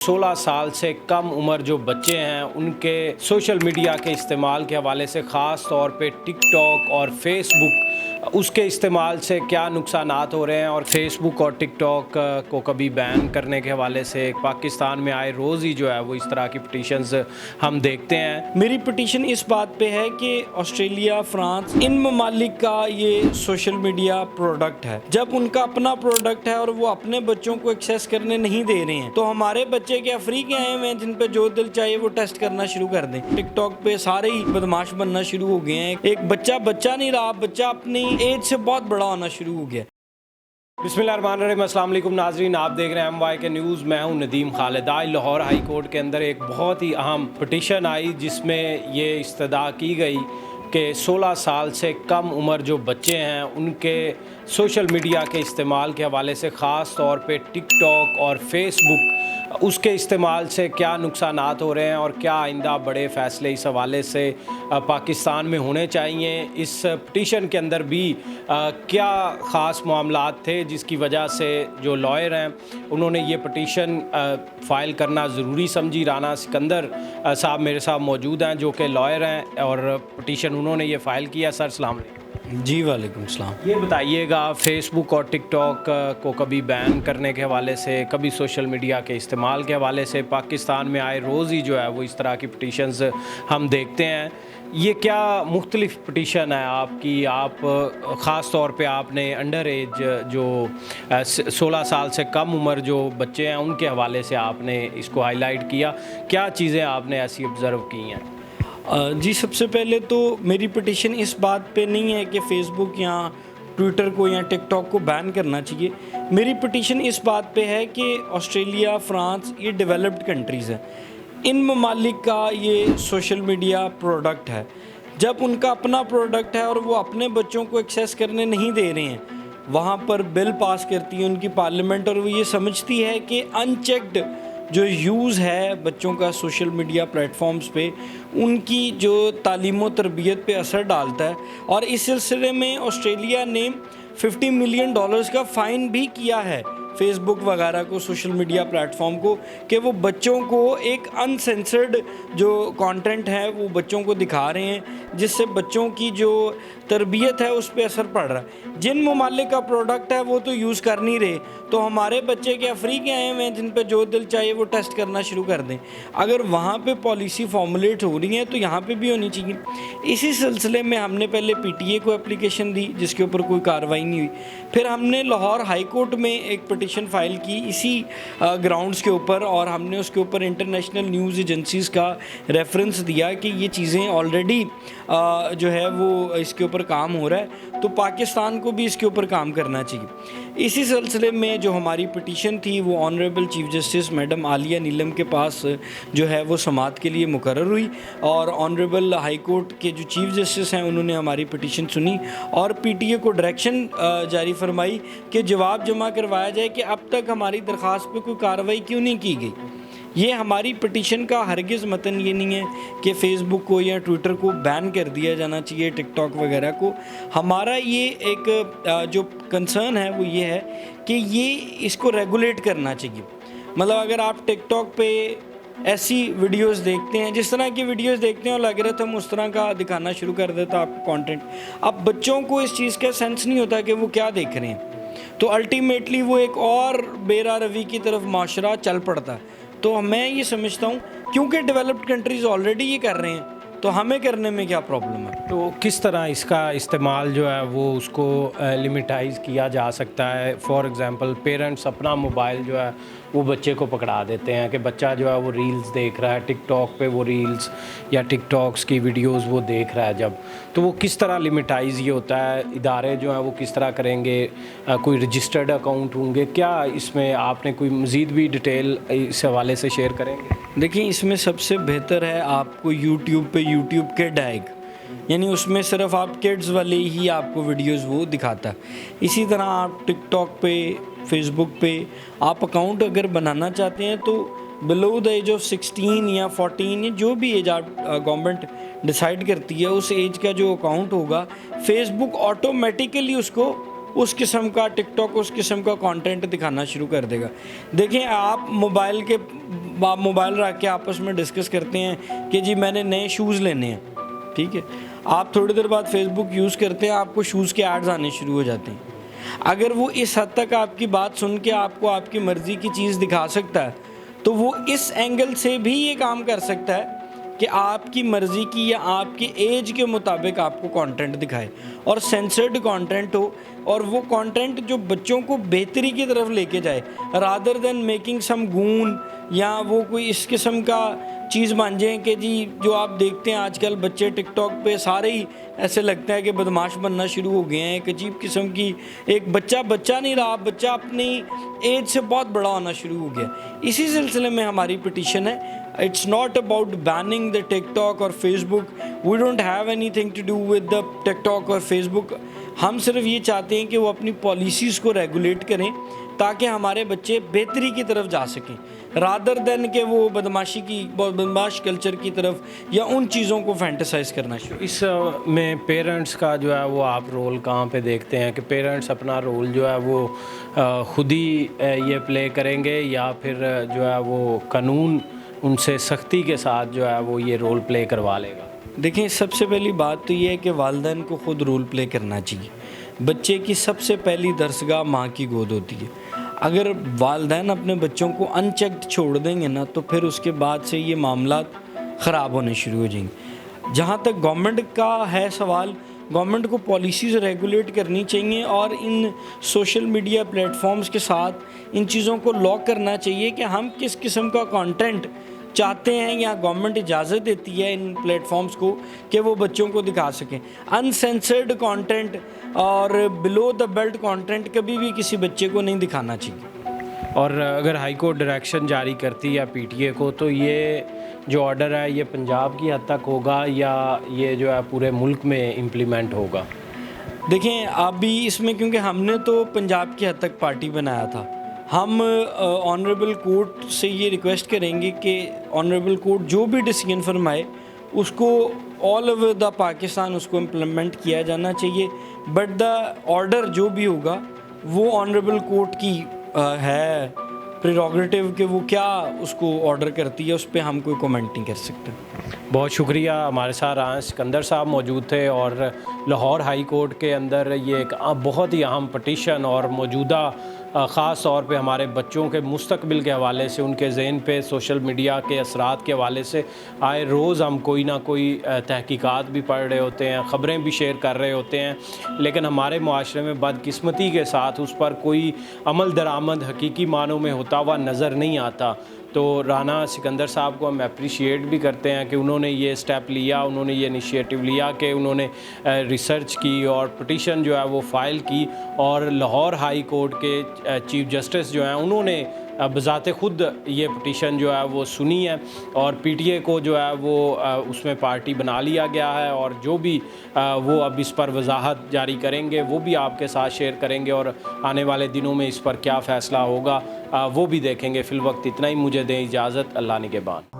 16 साल से कम उम्र जो बच्चे हैं उनके सोशल मीडिया के इस्तेमाल के हवाले से ख़ास तौर पे टिकटॉक और फेसबुक उसके इस्तेमाल से क्या नुकसानात हो रहे हैं और फेसबुक और टिकटॉक को कभी बैन करने के हवाले से पाकिस्तान में आए रोज़ ही जो है वो इस तरह की पिटीशंस हम देखते हैं। मेरी पिटीशन इस बात पे है कि ऑस्ट्रेलिया, फ्रांस, इन ममालिक का ये सोशल मीडिया प्रोडक्ट है। जब उनका अपना प्रोडक्ट है और वो अपने बच्चों को एक्सेस करने नहीं दे रहे हैं तो हमारे बच्चे क्या फ्री के आए हुए हैं जिन पे जो दिल चाहिए वो टेस्ट करना शुरू कर दें। टिकटॉक पे सारे ही बदमाश बनना शुरू हो गए हैं। एक बच्चा नहीं रहा, बच्चा अपनी एज से बहुत बड़ा होना शुरू हो गया। बिस्मिल्लाहिर्रहमानिर्रहीम, अस्सलाम वालेकुम नाज़रीन, आप देख रहे हैं MYK न्यूज़। मैं हूं नदीम खालिद। आज लाहौर हाई कोर्ट के अंदर एक बहुत ही अहम पिटीशन आई जिसमें ये इस्तदा की गई कि 16 साल से कम उम्र जो बच्चे हैं उनके सोशल मीडिया के इस्तेमाल के हवाले से ख़ास तौर पे टिकटॉक और फेसबुक उसके इस्तेमाल से क्या नुकसानात हो रहे हैं और क्या आइंदा बड़े फ़ैसले इस हवाले से पाकिस्तान में होने चाहिए। इस पिटीशन के अंदर भी क्या ख़ास मामलात थे जिसकी वजह से जो लॉयर हैं उन्होंने ये पिटीशन फ़ाइल करना ज़रूरी समझी। राना सिकंदर साहब मेरे साथ मौजूद हैं जो कि लॉयर हैं और पिटीशन उन्होंने ये फ़ाइल किया। सर अस्सलाम वालेकुम। जी वालेकुम सलाम। ये बताइएगा, फेसबुक और टिकटॉक को कभी बैन करने के हवाले से, कभी सोशल मीडिया के इस्तेमाल के हवाले से पाकिस्तान में आए रोज़ ही जो है वो इस तरह की पिटीशंस हम देखते हैं। ये क्या मुख्तलिफ पिटीशन है आपकी? आप ख़ास तौर पे आपने अंडर एज जो 16 साल से कम उम्र जो बच्चे हैं उनके हवाले से आपने इसको हाईलाइट किया। क्या चीज़ें आपने ऐसी ऑब्ज़र्व की हैं? जी, सबसे पहले तो मेरी पिटीशन इस बात पे नहीं है कि फ़ेसबुक या ट्विटर को या टिकटॉक को बैन करना चाहिए। मेरी पिटीशन इस बात पे है कि ऑस्ट्रेलिया, फ्रांस, ये डेवलप्ड कंट्रीज़ हैं, इन ममालिक का ये सोशल मीडिया प्रोडक्ट है। जब उनका अपना प्रोडक्ट है और वो अपने बच्चों को एक्सेस करने नहीं दे रहे हैं, वहाँ पर बिल पास करती है उनकी पार्लियामेंट और वो ये समझती है कि अनचेक्ड जो यूज़ है बच्चों का सोशल मीडिया प्लेटफॉर्म्स पे उनकी जो तालीम व तरबियत पे असर डालता है। और इस सिलसिले में ऑस्ट्रेलिया ने $50 मिलियन का फ़ाइन भी किया है फेसबुक वगैरह को, सोशल मीडिया प्लेटफॉर्म को, कि वो बच्चों को एक अनसेंसर्ड जो कंटेंट है वो बच्चों को दिखा रहे हैं जिससे बच्चों की जो तरबियत है उस पर असर पड़ रहा है। जिन ममालिक का प्रोडक्ट है वो तो यूज़ कर नहीं रहे तो हमारे बच्चे क्या फ्री के आए हुए हैं जिन पे जो दिल चाहिए वो टेस्ट करना शुरू कर दें। अगर वहाँ पे पॉलिसी फॉर्मुलेट हो रही है तो यहाँ पे भी होनी चाहिए। इसी सिलसिले में हमने पहले PTA को एप्लीकेशन दी जिसके ऊपर कोई कार्रवाई नहीं हुई। फिर हमने लाहौर हाई कोर्ट में एक पिटीशन फ़ाइल की इसी ग्राउंड्स के ऊपर और हमने उसके ऊपर इंटरनेशनल न्यूज़ एजेंसीज़ का रेफरेंस दिया कि ये चीज़ें ऑलरेडी जो है वो इसके ऊपर काम हो रहा है तो पाकिस्तान को भी इसके ऊपर काम करना चाहिए। इसी सिलसिले में जो हमारी पिटीशन थी वो honourable chief justice madam Aalia Neelum के पास जो है वो समाअत के लिए मुकर्रर हुई और ऑनरेबल हाई कोर्ट के जो चीफ जस्टिस हैं उन्होंने हमारी पिटीशन सुनी और PTA को डायरेक्शन जारी फरमाई कि जवाब जमा करवाया जाए कि अब तक हमारी दरख्वास्त पे कोई कार्रवाई क्यों नहीं की गई। ये हमारी पिटीशन का हरगिज़ मतन ये नहीं है कि फ़ेसबुक को या ट्विटर को बैन कर दिया जाना चाहिए, टिकटॉक वगैरह को। हमारा ये एक जो कंसर्न है वो ये है कि ये इसको रेगुलेट करना चाहिए। मतलब अगर आप टिकटॉक पे ऐसी वीडियोस देखते हैं, जिस तरह की वीडियोस देखते हैं और लग रहा था हम उस तरह का दिखाना शुरू कर देता आपको कंटेंट। अब बच्चों को इस चीज़ का सेंस नहीं होता कि वो क्या देख रहे हैं तो अल्टीमेटली वो एक और बेरा रवी की तरफ माशरा चल पड़ता है। तो मैं ये समझता हूँ क्योंकि डेवलप्ड कंट्रीज़ ऑलरेडी ये कर रहे हैं तो हमें करने में क्या प्रॉब्लम है। तो किस तरह इसका इस्तेमाल जो है वो उसको लिमिटाइज़ किया जा सकता है? फॉर एग्ज़ाम्पल पेरेंट्स अपना मोबाइल जो है वो बच्चे को पकड़ा देते हैं कि बच्चा जो है वो रील्स देख रहा है, टिकटॉक पे वो रील्स या टिकटॉक्स की वीडियोस वो देख रहा है जब, तो वो किस तरह लिमिटाइज़ ये होता है? इदारे जो हैं वो किस तरह करेंगे? कोई रजिस्टर्ड अकाउंट होंगे क्या? इसमें आपने कोई मज़ीद भी डिटेल इस हवाले से शेयर करेंगे? देखिए, इसमें सबसे बेहतर है आपको यूट्यूब पे यूट्यूब किड आएगा, यानी उसमें सिर्फ आप किड्स वाले ही आपको वीडियोस वो दिखाता है। इसी तरह आप टिकटॉक पे, फेसबुक पे आप अकाउंट अगर बनाना चाहते हैं तो बिलो द एज ऑफ 16 या 14 या जो भी एज आप गवर्नमेंट डिसाइड करती है उस एज का जो अकाउंट होगा फेसबुक ऑटोमेटिकली उसको اس قسم کا ٹک ٹاک اس قسم کا کانٹینٹ دکھانا شروع کر دے گا. دیکھیں آپ موبائل رکھ کے آپس میں ڈسکس کرتے ہیں کہ جی میں نے نئے شوز لینے ہیں, ٹھیک ہے, آپ تھوڑی دیر بعد فیس بک یوز کرتے ہیں, آپ کو شوز کے ایڈز آنے شروع ہو جاتے ہیں. اگر وہ اس حد تک آپ کی بات سن کے آپ کو آپ کی مرضی کی چیز دکھا سکتا ہے تو وہ اس اینگل سے بھی یہ کام کر سکتا ہے کہ آپ کی مرضی کی یا آپ کی ایج کے مطابق آپ کو کانٹینٹ دکھائے اور سینسرڈ کانٹینٹ ہو, اور وہ کانٹینٹ جو بچوں کو بہتری کی طرف لے کے جائے rather then making some gone, یا وہ کوئی اس قسم کا چیز مان جائیں کہ جی جو آپ دیکھتے ہیں آج کل بچے ٹک ٹاک پہ سارے ہی ایسے لگتا ہے کہ بدماش بننا شروع ہو گئے ہیں. ایک عجیب قسم کی ایک بچہ نہیں رہا, بچہ اپنی ایج سے بہت بڑا ہونا شروع ہو گیا. اسی سلسلے میں ہماری پٹیشن ہے. It's not about banning the TikTok or Facebook. We don't have anything to do with the TikTok or Facebook. ہم صرف یہ چاہتے ہیں کہ وہ اپنی پالیسیز کو ریگولیٹ کریں تاکہ ہمارے بچے بہتری کی طرف جا سکیں, رادر دین کہ وہ بدماش کلچر کی طرف یا ان چیزوں کو فینٹیسائز کرنا شروع. اس میں پیرنٹس کا جو ہے وہ آپ رول کہاں پہ دیکھتے ہیں کہ پیرنٹس اپنا رول جو ہے وہ خود ہی یہ پلے کریں گے, یا پھر جو ہے وہ قانون ان سے سختی کے ساتھ جو ہے وہ یہ رول پلے کروا لے گا؟ دیکھیں سب سے پہلی بات تو یہ ہے کہ والدین کو خود رول پلے کرنا چاہیے. بچے کی سب سے پہلی درسگاہ ماں کی گود ہوتی ہے. اگر والدین اپنے بچوں کو ان چیکڈ چھوڑ دیں گے نا تو پھر اس کے بعد سے یہ معاملات خراب ہونے شروع ہو جائیں گے. جہاں تک گورنمنٹ کا ہے سوال, گورنمنٹ کو پالیسیز ریگولیٹ کرنی چاہیے اور ان سوشل میڈیا پلیٹ فارمز کے ساتھ ان چیزوں کو لاک کرنا چاہیے کہ ہم کس قسم کا کانٹینٹ چاہتے ہیں یا گورنمنٹ اجازت دیتی ہے ان پلیٹ فارمز کو کہ وہ بچوں کو دکھا سکیں. انسینسرڈ کانٹینٹ اور بلو دا بیلٹ کانٹینٹ کبھی بھی کسی بچے کو نہیں دکھانا چاہیے. اور اگر ہائی کورٹ ڈائریکشن جاری کرتی ہے پی ٹی اے کو تو یہ جو آرڈر ہے یہ پنجاب کی حد تک ہوگا یا یہ جو ہے پورے ملک میں امپلیمنٹ ہوگا؟ دیکھیں ابھی اس میں کیونکہ ہم نے تو پنجاب کی حد تک پارٹی بنایا تھا, ہم آنریبل کورٹ سے یہ ریکویسٹ کریں گے کہ آنریبل کورٹ جو بھی ڈیسیجن فرمائے اس کو آل اوور دا پاکستان اس کو امپلیمنٹ کیا جانا چاہیے. بٹ دا آرڈر جو بھی ہوگا وہ آنریبل کورٹ کی ہے پریروگیٹیو کہ وہ کیا اس کو آرڈر کرتی ہے, اس پہ ہم کوئی کومنٹ نہیں کر سکتے. بہت شکریہ. ہمارے ساتھ سکندر صاحب موجود تھے, اور لاہور ہائی کورٹ کے اندر یہ ایک بہت ہی اہم پٹیشن اور موجودہ خاص طور پہ ہمارے بچوں کے مستقبل کے حوالے سے, ان کے ذہن پہ سوشل میڈیا کے اثرات کے حوالے سے آئے روز ہم کوئی نہ کوئی تحقیقات بھی پڑھ رہے ہوتے ہیں, خبریں بھی شیئر کر رہے ہوتے ہیں, لیکن ہمارے معاشرے میں بدقسمتی کے ساتھ اس پر کوئی عمل درآمد حقیقی معنوں میں ہوتا ہوا نظر نہیں آتا. تو رانا سکندر صاحب کو ہم اپریشیٹ بھی کرتے ہیں کہ انہوں نے یہ سٹیپ لیا, انہوں نے یہ انیشیٹو لیا کہ انہوں نے ریسرچ کی اور پٹیشن جو ہے وہ فائل کی, اور لاہور ہائی کورٹ کے چیف جسٹس جو ہیں انہوں نے بذات خود یہ پٹیشن جو ہے وہ سنی ہے, اور پی ٹی اے کو جو ہے وہ اس میں پارٹی بنا لیا گیا ہے, اور جو بھی وہ اب اس پر وضاحت جاری کریں گے وہ بھی آپ کے ساتھ شیئر کریں گے, اور آنے والے دنوں میں اس پر کیا فیصلہ ہوگا وہ بھی دیکھیں گے. فی الوقت اتنا ہی, مجھے دیں اجازت. اللہ نگہبان.